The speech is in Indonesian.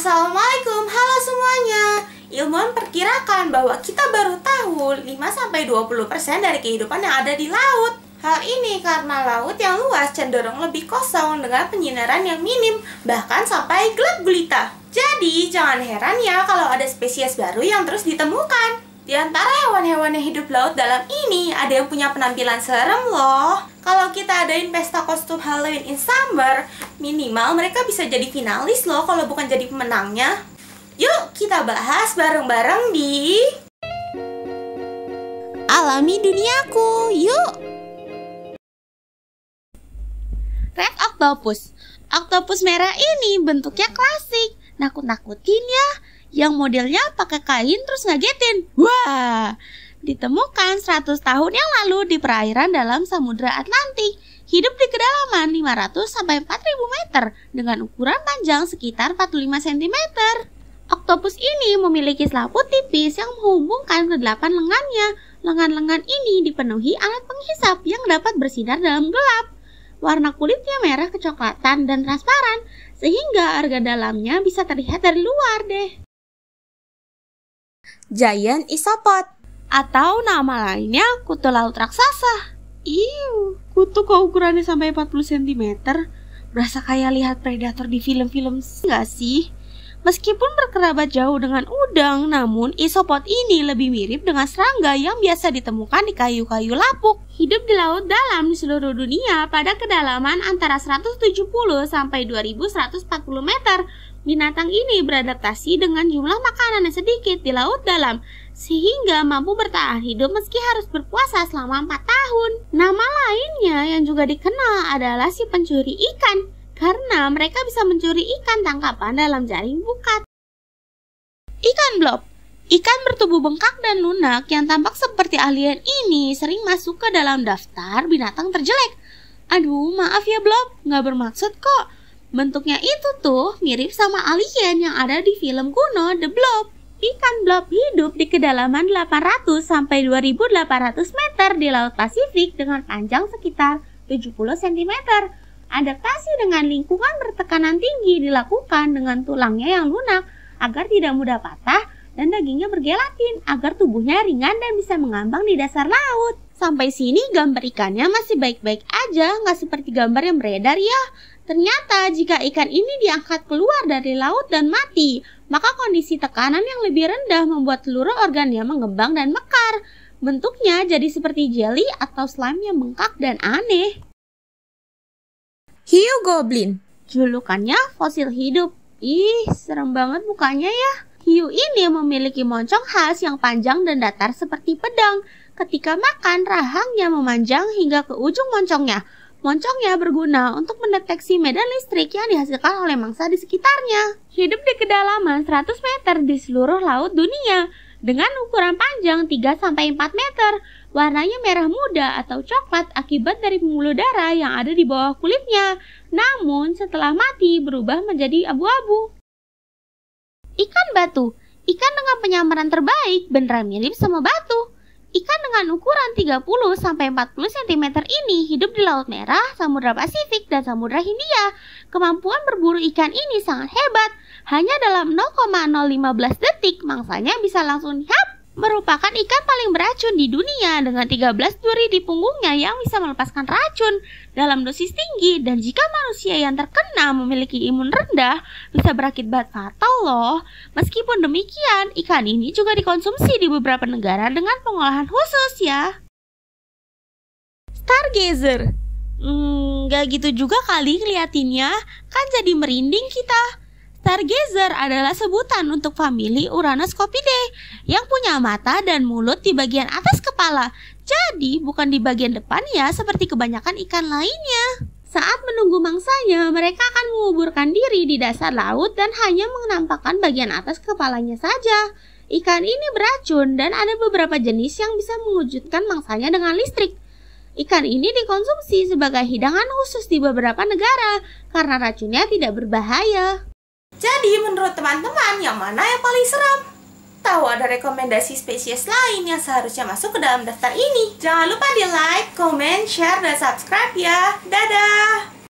Assalamualaikum, halo semuanya. Ilmuwan perkirakan bahwa kita baru tahu 5-20% dari kehidupan yang ada di laut. Hal ini karena laut yang luas cenderung lebih kosong dengan penyinaran yang minim, bahkan sampai gelap gulita. Jadi, jangan heran ya kalau ada spesies baru yang terus ditemukan. Di antara hewan-hewan yang hidup laut dalam ini, ada yang punya penampilan serem loh. Kalau kita adain pesta kostum Halloween in summer, minimal mereka bisa jadi finalis loh kalau bukan jadi pemenangnya. Yuk kita bahas bareng-bareng di Alami Duniaku, yuk! Red Octopus. Oktopus merah ini bentuknya klasik, nakut-nakutin ya. Yang modelnya pakai kain terus ngagetin. Wah! Ditemukan 100 tahun yang lalu di perairan dalam Samudra Atlantik. Hidup di kedalaman 500-4000 meter dengan ukuran panjang sekitar 45 cm. Oktopus ini memiliki selaput tipis yang menghubungkan ke 8 lengannya. Lengan-lengan ini dipenuhi alat penghisap yang dapat bersinar dalam gelap. Warna kulitnya merah kecoklatan dan transparan, sehingga organ dalamnya bisa terlihat dari luar deh. Giant Isopod, atau nama lainnya kutu laut raksasa. Kutu kok ukurannya sampai 40 cm? Berasa kayak lihat predator di film-film nggak sih? Meskipun berkerabat jauh dengan udang, namun isopod ini lebih mirip dengan serangga yang biasa ditemukan di kayu-kayu lapuk. Hidup di laut dalam di seluruh dunia pada kedalaman antara 170 sampai 2140 meter. Binatang ini beradaptasi dengan jumlah makanan yang sedikit di laut dalam, sehingga mampu bertahan hidup meski harus berpuasa selama 4 tahun. Nama lainnya yang juga dikenal adalah si pencuri ikan, karena mereka bisa mencuri ikan tangkapan dalam jaring bukat. Ikan blob. Ikan bertubuh bengkak dan lunak yang tampak seperti alien ini sering masuk ke dalam daftar binatang terjelek. Aduh, maaf ya blob, nggak bermaksud kok. Bentuknya itu tuh mirip sama alien yang ada di film kuno The Blob. Ikan blob hidup di kedalaman 800 sampai 2800 meter di Laut Pasifik dengan panjang sekitar 70 cm. Adaptasi dengan lingkungan bertekanan tinggi dilakukan dengan tulangnya yang lunak agar tidak mudah patah dan dagingnya bergelatin agar tubuhnya ringan dan bisa mengambang di dasar laut. Sampai sini gambar ikannya masih baik-baik aja, nggak seperti gambar yang beredar ya. Ternyata jika ikan ini diangkat keluar dari laut dan mati, maka kondisi tekanan yang lebih rendah membuat seluruh organnya mengembang dan mekar. Bentuknya jadi seperti jelly atau slime yang bengkak dan aneh. Hiu goblin. Julukannya fosil hidup. Serem banget mukanya ya. Hiu ini memiliki moncong khas yang panjang dan datar seperti pedang. Ketika makan, rahangnya memanjang hingga ke ujung moncongnya. Moncongnya berguna untuk mendeteksi medan listrik yang dihasilkan oleh mangsa di sekitarnya. Hidup di kedalaman 100 meter di seluruh laut dunia dengan ukuran panjang 3-4 meter. Warnanya merah muda atau coklat akibat dari pembuluh darah yang ada di bawah kulitnya. Namun setelah mati berubah menjadi abu-abu. Ikan batu. Ikan dengan penyamaran terbaik beneran mirip sama batu. Ikan dengan ukuran 30-40 cm ini hidup di Laut Merah, Samudra Pasifik, dan Samudra Hindia. Kemampuan berburu ikan ini sangat hebat. Hanya dalam 0,015 detik, mangsanya bisa langsung hap. Merupakan ikan paling beracun di dunia dengan 13 duri di punggungnya yang bisa melepaskan racun dalam dosis tinggi. Dan jika manusia yang terkena memiliki imun rendah, bisa berakibat fatal loh. Meskipun demikian, ikan ini juga dikonsumsi di beberapa negara dengan pengolahan khusus ya. Stargazer. Gak gitu juga kali ngeliatinnya, kan jadi merinding kita. Stargazer adalah sebutan untuk famili Uranoscopidae yang punya mata dan mulut di bagian atas kepala. Jadi bukan di bagian depan ya seperti kebanyakan ikan lainnya. Saat menunggu mangsanya, mereka akan menguburkan diri di dasar laut dan hanya menampakkan bagian atas kepalanya saja. Ikan ini beracun dan ada beberapa jenis yang bisa mewujudkan mangsanya dengan listrik. Ikan ini dikonsumsi sebagai hidangan khusus di beberapa negara karena racunnya tidak berbahaya. Jadi menurut teman-teman yang mana yang paling seram? Tahu ada rekomendasi spesies lain yang seharusnya masuk ke dalam daftar ini? Jangan lupa di like, comment, share, dan subscribe ya. Dadah!